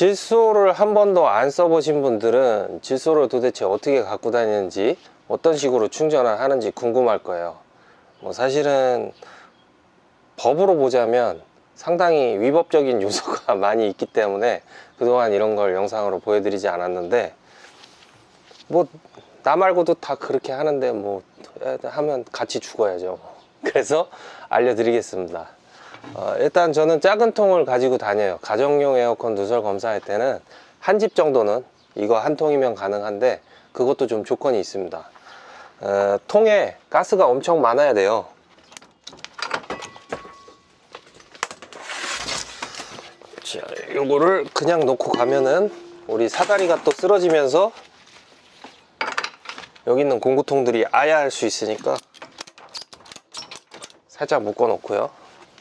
질소를 한 번도 안 써보신 분들은 질소를 도대체 어떻게 갖고 다니는지, 어떤 식으로 충전을 하는지 궁금할 거예요. 뭐 사실은 법으로 보자면 상당히 위법적인 요소가 많이 있기 때문에 그동안 이런 걸 영상으로 보여드리지 않았는데, 뭐 나 말고도 다 그렇게 하는데 뭐 하면 같이 죽어야죠. 그래서 알려드리겠습니다. 일단 저는 작은 통을 가지고 다녀요. 가정용 에어컨 누설 검사할 때는 한 집 정도는, 이거 한 통이면 가능한데 그것도 좀 조건이 있습니다. 통에 가스가 엄청 많아야 돼요. 자, 요거를 그냥 놓고 가면은 우리 사다리가 또 쓰러지면서 여기 있는 공구통들이 아야할 수 있으니까 살짝 묶어 놓고요.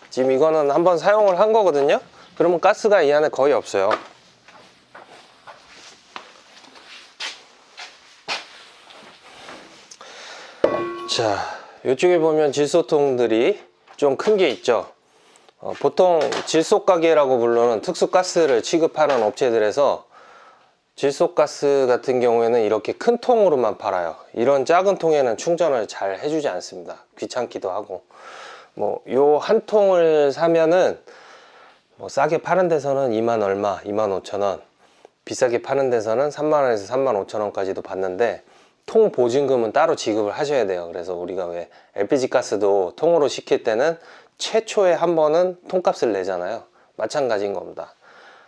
지금 이거는 한번 사용을 한 거거든요. 그러면 가스가 이 안에 거의 없어요. 자, 이쪽에 보면 질소통들이 좀 큰 게 있죠. 보통 질소가게라고 부르는 특수가스를 취급하는 업체들에서 질소가스 같은 경우에는 이렇게 큰 통으로만 팔아요. 이런 작은 통에는 충전을 잘 해주지 않습니다. 귀찮기도 하고. 뭐 요 한 통을 사면은 뭐 싸게 파는 데서는 2만 얼마, 2만 5천 원, 비싸게 파는 데서는 3만 원에서 3만 5천 원까지도 받는데, 통 보증금은 따로 지급을 하셔야 돼요. 그래서 우리가 왜 LPG 가스도 통으로 시킬 때는 최초에 한 번은 통값을 내잖아요. 마찬가지인 겁니다.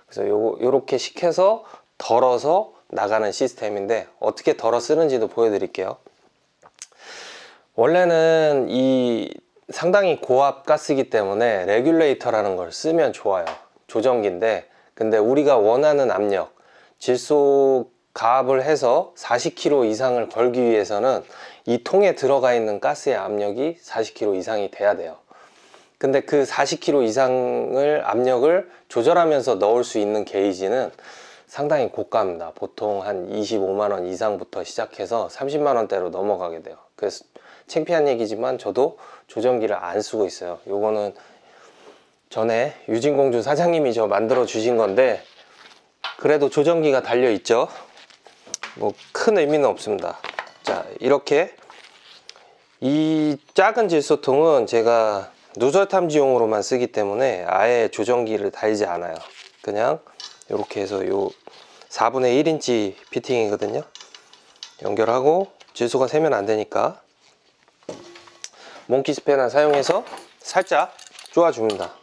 그래서 요렇게 시켜서 덜어서 나가는 시스템인데, 어떻게 덜어 쓰는지도 보여드릴게요. 원래는 이 상당히 고압 가스이기 때문에 레귤레이터라는 걸 쓰면 좋아요. 조정기인데, 근데 우리가 원하는 압력, 질소 가압을 해서 40kg 이상을 걸기 위해서는 이 통에 들어가 있는 가스의 압력이 40kg 이상이 돼야 돼요. 근데 그 40kg 이상을 압력을 조절하면서 넣을 수 있는 게이지는 상당히 고가입니다. 보통 한 25만원 이상부터 시작해서 30만원대로 넘어가게 돼요. 그래서 창피한 얘기지만 저도 조정기를 안 쓰고 있어요. 요거는 전에 유진공주 사장님이 저 만들어 주신 건데, 그래도 조정기가 달려 있죠. 뭐 큰 의미는 없습니다. 자, 이렇게 이 작은 질소통은 제가 누설 탐지용으로만 쓰기 때문에 아예 조정기를 달지 않아요. 그냥 이렇게 해서 요 4분의 1인치 피팅이거든요. 연결하고, 질소가 새면 안 되니까 몽키 스패너 사용해서 살짝 쪼아줍니다.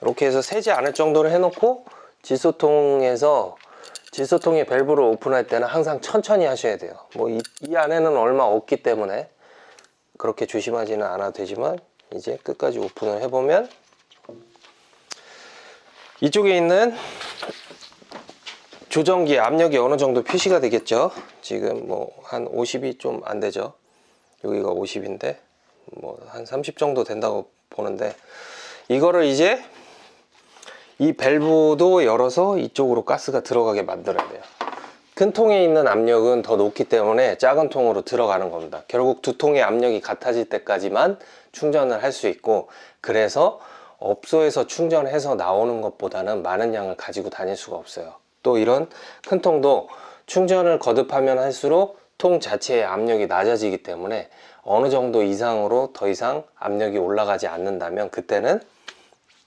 이렇게 해서 새지 않을 정도로 해놓고, 질소통의 밸브를 오픈할 때는 항상 천천히 하셔야 돼요. 뭐 이 안에는 얼마 없기 때문에 그렇게 조심하지는 않아도 되지만, 이제 끝까지 오픈을 해보면 이쪽에 있는 조정기 압력이 어느 정도 표시가 되겠죠. 지금 뭐 한 50이 좀 안 되죠. 여기가 50인데 뭐 한 30 정도 된다고 보는데, 이거를 이제 이 밸브도 열어서 이쪽으로 가스가 들어가게 만들어야 돼요. 큰 통에 있는 압력은 더 높기 때문에 작은 통으로 들어가는 겁니다. 결국 두 통의 압력이 같아질 때까지만 충전을 할 수 있고, 그래서 업소에서 충전해서 나오는 것보다는 많은 양을 가지고 다닐 수가 없어요. 또 이런 큰 통도 충전을 거듭하면 할수록 통 자체의 압력이 낮아지기 때문에 어느 정도 이상으로 더 이상 압력이 올라가지 않는다면 그때는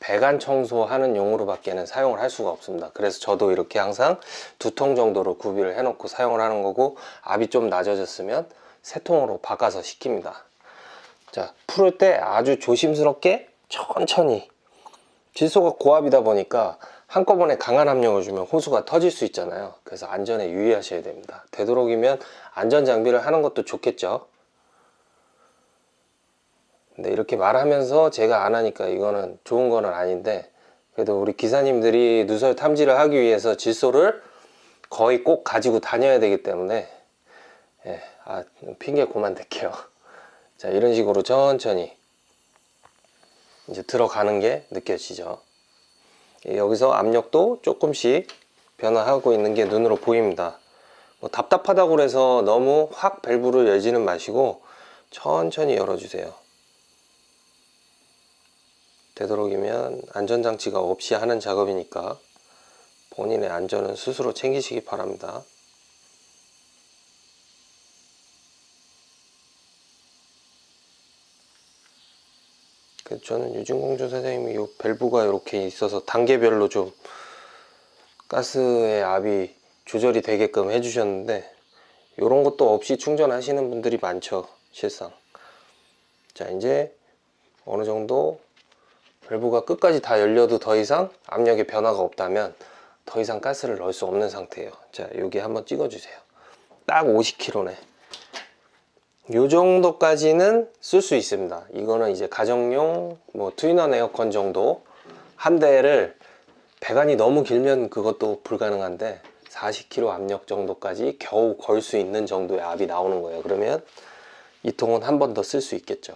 배관 청소하는 용으로 밖에는 사용을 할 수가 없습니다. 그래서 저도 이렇게 항상 두 통 정도로 구비를 해 놓고 사용을 하는 거고, 압이 좀 낮아졌으면 세 통으로 바꿔서 시킵니다. 자, 풀을 때 아주 조심스럽게 천천히, 질소가 고압이다 보니까 한꺼번에 강한 압력을 주면 호수가 터질 수 있잖아요. 그래서 안전에 유의하셔야 됩니다. 되도록이면 안전 장비를 하는 것도 좋겠죠. 근데 이렇게 말하면서 제가 안 하니까 이거는 좋은 거는 아닌데, 그래도 우리 기사님들이 누설 탐지를 하기 위해서 질소를 거의 꼭 가지고 다녀야 되기 때문에, 핑계 그만 댈게요. 자, 이런 식으로 천천히 이제 들어가는 게 느껴지죠. 여기서 압력도 조금씩 변화하고 있는 게 눈으로 보입니다. 뭐 답답하다고 해서 너무 확 밸브를 열지는 마시고 천천히 열어주세요. 되도록이면 안전장치가 없이 하는 작업이니까 본인의 안전은 스스로 챙기시기 바랍니다. 저는 유진공주 사장님이 이 밸브가 이렇게 있어서 단계별로 좀 가스의 압이 조절이 되게끔 해주셨는데, 이런 것도 없이 충전하시는 분들이 많죠, 실상. 자, 이제 어느 정도 밸브가 끝까지 다 열려도 더 이상 압력에 변화가 없다면 더 이상 가스를 넣을 수 없는 상태예요. 자, 여기 한번 찍어주세요. 딱 50kg네. 요 정도까지는 쓸 수 있습니다. 이거는 이제 가정용 뭐 투인원 에어컨 정도 한 대를, 배관이 너무 길면 그것도 불가능한데 40kg 압력 정도까지 겨우 걸 수 있는 정도의 압이 나오는 거예요. 그러면 이 통은 한 번 더 쓸 수 있겠죠.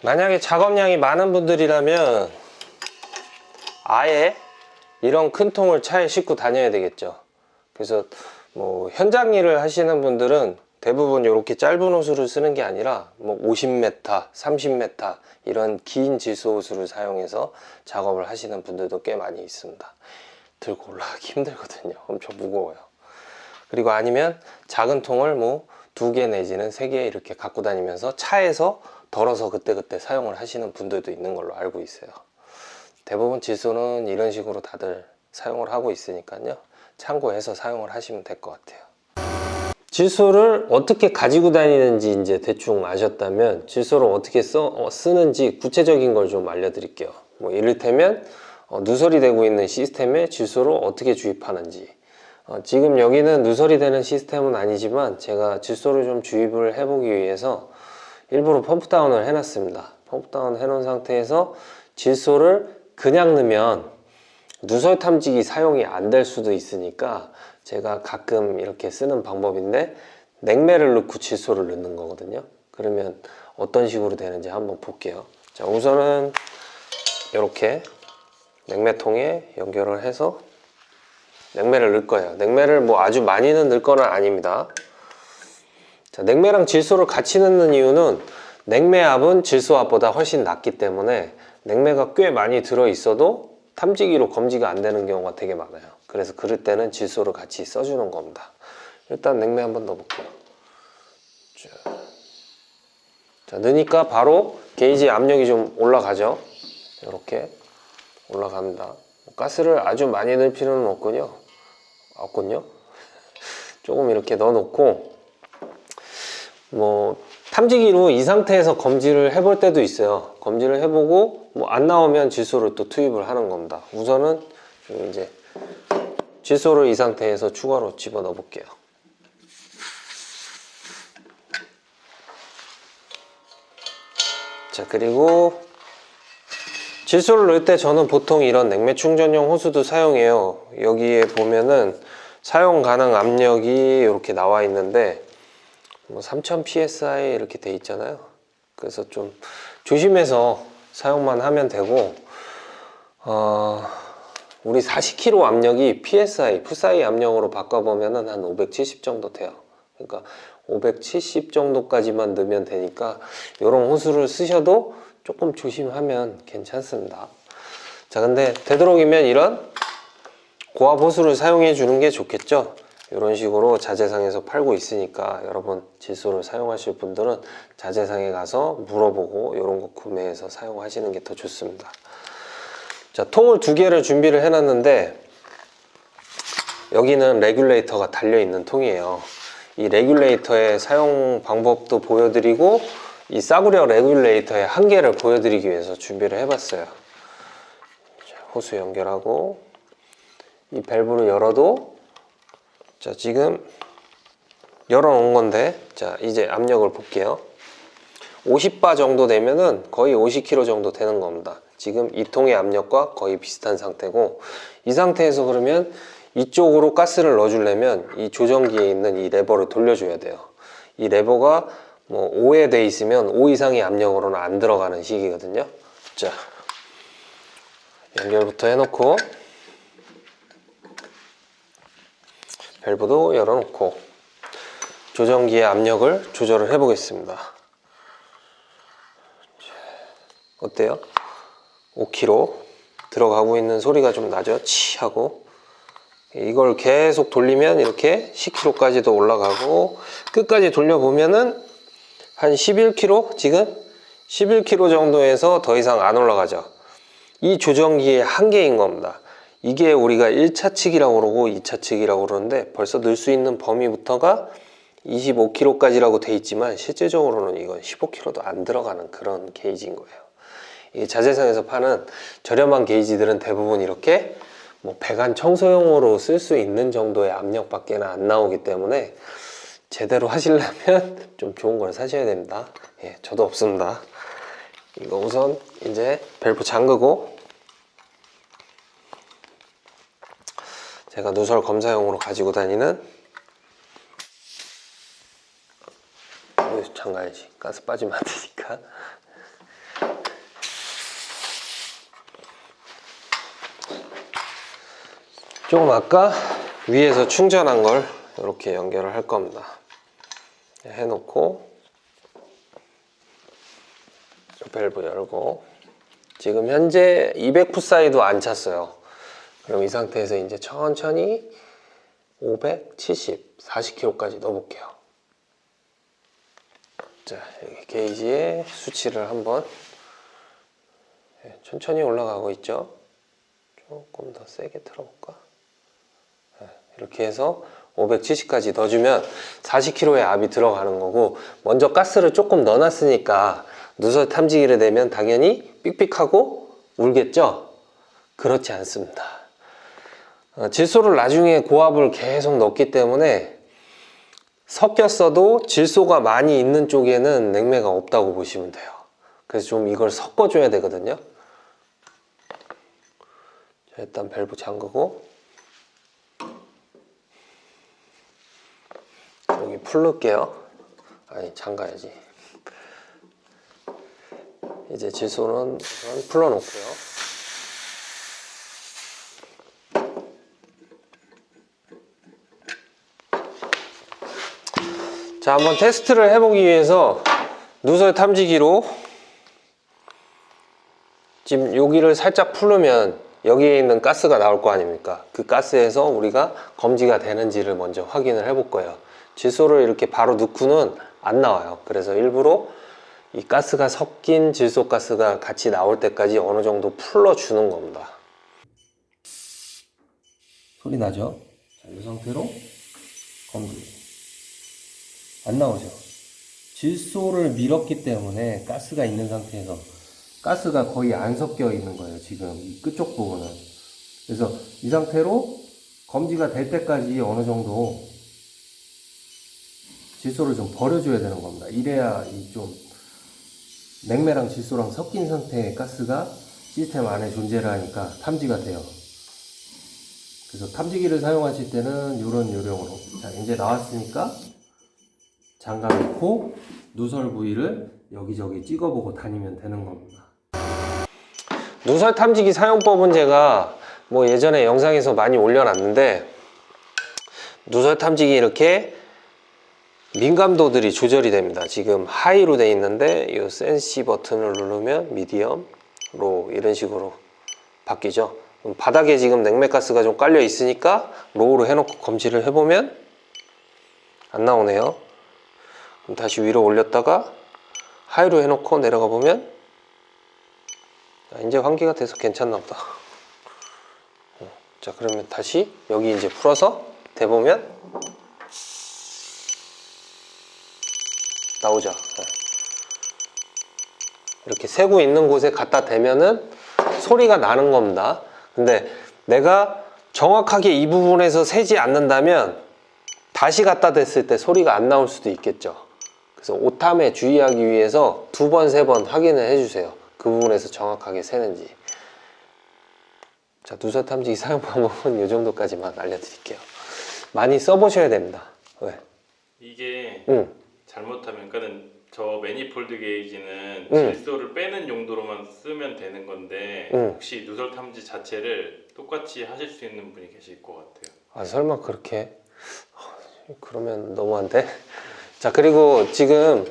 만약에 작업량이 많은 분들이라면 아예 이런 큰 통을 차에 싣고 다녀야 되겠죠. 그래서 뭐 현장 일을 하시는 분들은 대부분 이렇게 짧은 호스를 쓰는 게 아니라 뭐 50m, 30m 이런 긴 질소 호스를 사용해서 작업을 하시는 분들도 꽤 많이 있습니다. 들고 올라가기 힘들거든요. 엄청 무거워요. 그리고 아니면 작은 통을 뭐 2개 내지는 3개 이렇게 갖고 다니면서 차에서 덜어서 그때그때 사용을 하시는 분들도 있는 걸로 알고 있어요. 대부분 질소는 이런 식으로 다들 사용을 하고 있으니까요, 참고해서 사용을 하시면 될 것 같아요. 질소를 어떻게 가지고 다니는지 이제 대충 아셨다면 질소를 어떻게 쓰는지 구체적인 걸 좀 알려드릴게요. 뭐 이를테면 누설이 되고 있는 시스템에 질소를 어떻게 주입하는지. 지금 여기는 누설이 되는 시스템은 아니지만 제가 질소를 좀 주입을 해보기 위해서 일부러 펌프다운을 해놨습니다. 펌프다운 해놓은 상태에서 질소를 그냥 넣으면 누설 탐지기 사용이 안 될 수도 있으니까 제가 가끔 이렇게 쓰는 방법인데, 냉매를 넣고 질소를 넣는 거거든요. 그러면 어떤 식으로 되는지 한번 볼게요. 자, 우선은 이렇게 냉매통에 연결을 해서 냉매를 넣을 거예요. 냉매를 뭐 아주 많이는 넣을 건 아닙니다. 자, 냉매랑 질소를 같이 넣는 이유는 냉매압은 질소압보다 훨씬 낮기 때문에 냉매가 꽤 많이 들어있어도 탐지기로 검지가 안 되는 경우가 되게 많아요. 그래서 그럴 때는 질소를 같이 써주는 겁니다. 일단 냉매 한번 넣어볼게요. 자, 넣으니까 바로 게이지 압력이 좀 올라가죠. 이렇게 올라갑니다. 가스를 아주 많이 넣을 필요는 없군요. 조금 이렇게 넣어놓고, 뭐 탐지기로 이 상태에서 검지를 해볼 때도 있어요. 검지를 해보고 뭐 안 나오면 질소를 또 투입을 하는 겁니다. 우선은 이제 질소를 이 상태에서 추가로 집어넣어 볼게요. 자, 그리고 질소를 넣을 때 저는 보통 이런 냉매 충전용 호스도 사용해요. 여기에 보면은 사용 가능 압력이 이렇게 나와 있는데 뭐 3000 psi 이렇게 돼 있잖아요. 그래서 좀 조심해서 사용만 하면 되고, 우리 40kg 압력이 PSI, 푸사이 압력으로 바꿔보면은 한 570 정도 돼요. 그러니까 570 정도까지만 넣으면 되니까 이런 호스를 쓰셔도 조금 조심하면 괜찮습니다. 자, 근데 되도록이면 이런 고압 호스를 사용해 주는 게 좋겠죠. 이런 식으로 자재상에서 팔고 있으니까 여러분 질소를 사용하실 분들은 자재상에 가서 물어보고 이런 거 구매해서 사용하시는 게 더 좋습니다. 자, 통을 2개를 준비를 해놨는데 여기는 레귤레이터가 달려있는 통이에요. 이 레귤레이터의 사용 방법도 보여드리고 이 싸구려 레귤레이터의 한계를 보여드리기 위해서 준비를 해봤어요. 자, 호스 연결하고 이 밸브를 열어도, 자, 지금 열어놓은 건데, 자, 이제 압력을 볼게요. 50바 정도 되면은 거의 50kg 정도 되는 겁니다. 지금 이 통의 압력과 거의 비슷한 상태고, 이 상태에서 그러면 이쪽으로 가스를 넣어주려면 이 조정기에 있는 이 레버를 돌려줘야 돼요. 이 레버가 뭐 5에 돼 있으면 5 이상의 압력으로는 안 들어가는 식이거든요. 자, 연결부터 해놓고 밸브도 열어놓고 조정기의 압력을 조절을 해 보겠습니다. 어때요? 5kg 들어가고 있는 소리가 좀 나죠. 치 하고. 이걸 계속 돌리면 이렇게 10kg까지도 올라가고, 끝까지 돌려보면은 한 11kg? 지금 11kg 정도에서 더 이상 안 올라가죠. 이 조정기의 한계인 겁니다. 이게 우리가 1차 측이라고 그러고 2차 측이라고 그러는데, 벌써 넣을 수 있는 범위부터가 25kg까지라고 돼 있지만 실제적으로는 이건 15kg도 안 들어가는 그런 게이지인 거예요. 이 자재상에서 파는 저렴한 게이지들은 대부분 이렇게 뭐 배관 청소용으로 쓸 수 있는 정도의 압력밖에 안 나오기 때문에 제대로 하시려면 좀 좋은 걸 사셔야 됩니다. 예, 저도 없습니다. 이거 우선 이제 밸브 잠그고, 제가 누설 검사용으로 가지고 다니는, 여기서 잠가야지. 가스 빠지면 안 되니까. 조금 아까 위에서 충전한 걸 이렇게 연결을 할 겁니다. 해놓고 밸브 열고, 지금 현재 200풋사이도 안 찼어요. 그럼 이 상태에서 이제 천천히 570, 40kg까지 넣어볼게요. 자, 여기 게이지에 수치를 한번, 천천히 올라가고 있죠. 조금 더 세게 틀어볼까? 이렇게 해서 570까지 넣어주면 40kg의 압이 들어가는 거고, 먼저 가스를 조금 넣어놨으니까 누설 탐지기를 내면 당연히 삑삑하고 울겠죠? 그렇지 않습니다. 질소를 나중에 고압을 계속 넣기 때문에 섞였어도 질소가 많이 있는 쪽에는 냉매가 없다고 보시면 돼요. 그래서 좀 이걸 섞어줘야 되거든요. 자, 일단 밸브 잠그고, 여기 풀 넣을게요. 아니, 잠가야지. 이제 질소는 우선 풀러 놓고요. 자, 한번 테스트를 해보기 위해서 누설 탐지기로 지금 여기를 살짝 풀으면 여기에 있는 가스가 나올 거 아닙니까? 그 가스에서 우리가 검지가 되는지를 먼저 확인을 해볼 거예요. 질소를 이렇게 바로 넣고는 안 나와요. 그래서 일부러 이 가스가 섞인 질소 가스가 같이 나올 때까지 어느 정도 풀어주는 겁니다. 소리 나죠? 자, 이 상태로 검지. 안 나오죠? 질소를 밀었기 때문에 가스가 있는 상태에서 가스가 거의 안 섞여 있는 거예요. 지금 이 끝쪽 부분은. 그래서 이 상태로 검지가 될 때까지 어느 정도 질소를 좀 버려줘야 되는 겁니다. 이래야 이 좀 냉매랑 질소랑 섞인 상태의 가스가 시스템 안에 존재를 하니까 탐지가 돼요. 그래서 탐지기를 사용하실 때는 이런 요령으로, 자, 이제 나왔으니까 잠가 놓고 누설 부위를 여기저기 찍어보고 다니면 되는 겁니다. 누설 탐지기 사용법은 제가 뭐 예전에 영상에서 많이 올려놨는데, 누설 탐지기 이렇게 민감도들이 조절이 됩니다. 지금 하이로 돼 있는데 이 센시 버튼을 누르면 미디엄, 로 이런 식으로 바뀌죠. 바닥에 지금 냉매가스가 좀 깔려 있으니까 로우로 해놓고 검지를 해보면 안 나오네요. 그럼 다시 위로 올렸다가 하이로 해놓고 내려가 보면 이제 환기가 돼서 괜찮나 보다. 자, 그러면 다시 여기 이제 풀어서 대보면 나오죠. 이렇게 세고 있는 곳에 갖다 대면은 소리가 나는 겁니다. 근데 내가 정확하게 이 부분에서 세지 않는다면 다시 갖다 댔을 때 소리가 안 나올 수도 있겠죠. 그래서 오탐에 주의하기 위해서 2번, 3번 확인을 해주세요. 그 부분에서 정확하게 세는지. 자, 누설 탐지기 사용 방법은 이 정도까지만 알려드릴게요. 많이 써보셔야 됩니다. 왜? 이게 잘못하면, 그러니까는 저 매니폴드 게이지는 질소를 빼는 용도로만 쓰면 되는 건데 혹시 누설 탐지 자체를 똑같이 하실 수 있는 분이 계실 것 같아요. 아, 설마 그렇게? 그러면 너무한데? 자, 그리고 지금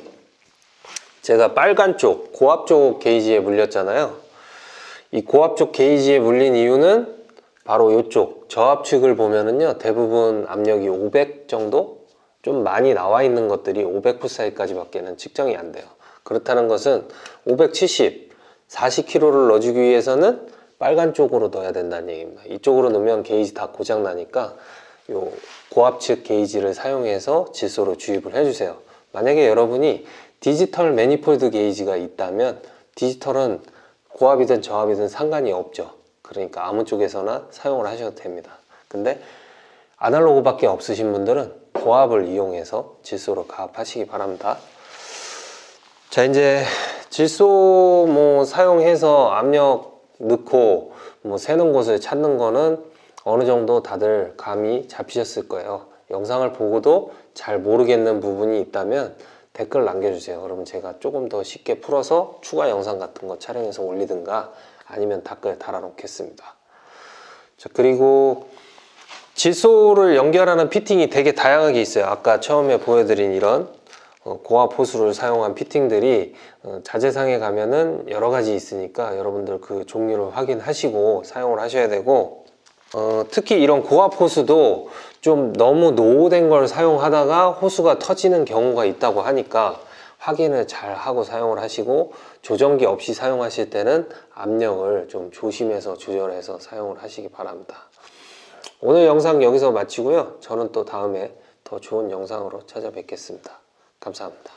제가 빨간 쪽, 고압 쪽 게이지에 물렸잖아요. 이 고압 쪽 게이지에 물린 이유는 바로 이쪽 저압축을 보면은요, 대부분 압력이 500 정도? 좀 많이 나와 있는 것들이 500psi까지밖에는 측정이 안 돼요. 그렇다는 것은 570, 40kg를 넣어주기 위해서는 빨간 쪽으로 넣어야 된다는 얘기입니다. 이쪽으로 넣으면 게이지 다 고장 나니까 요 고압측 게이지를 사용해서 질소로 주입을 해주세요. 만약에 여러분이 디지털 매니폴드 게이지가 있다면 디지털은 고압이든 저압이든 상관이 없죠. 그러니까 아무 쪽에서나 사용을 하셔도 됩니다. 근데 아날로그밖에 없으신 분들은 고압을 이용해서 질소로 가압하시기 바랍니다. 자, 이제 질소 뭐 사용해서 압력 넣고 뭐 새는 곳을 찾는 거는 어느 정도 다들 감이 잡히셨을 거예요. 영상을 보고도 잘 모르겠는 부분이 있다면 댓글 남겨주세요. 그러면 제가 조금 더 쉽게 풀어서 추가 영상 같은 거 촬영해서 올리든가 아니면 댓글 달아놓겠습니다. 자, 그리고 질소를 연결하는 피팅이 되게 다양하게 있어요. 아까 처음에 보여드린 이런 고압 호수를 사용한 피팅들이 자재상에 가면은 여러 가지 있으니까 여러분들 그 종류를 확인하시고 사용을 하셔야 되고, 특히 이런 고압 호수도 좀 너무 노후된 걸 사용하다가 호수가 터지는 경우가 있다고 하니까 확인을 잘 하고 사용을 하시고, 조정기 없이 사용하실 때는 압력을 좀 조심해서 조절해서 사용을 하시기 바랍니다. 오늘 영상 여기서 마치고요. 저는 또 다음에 더 좋은 영상으로 찾아뵙겠습니다. 감사합니다.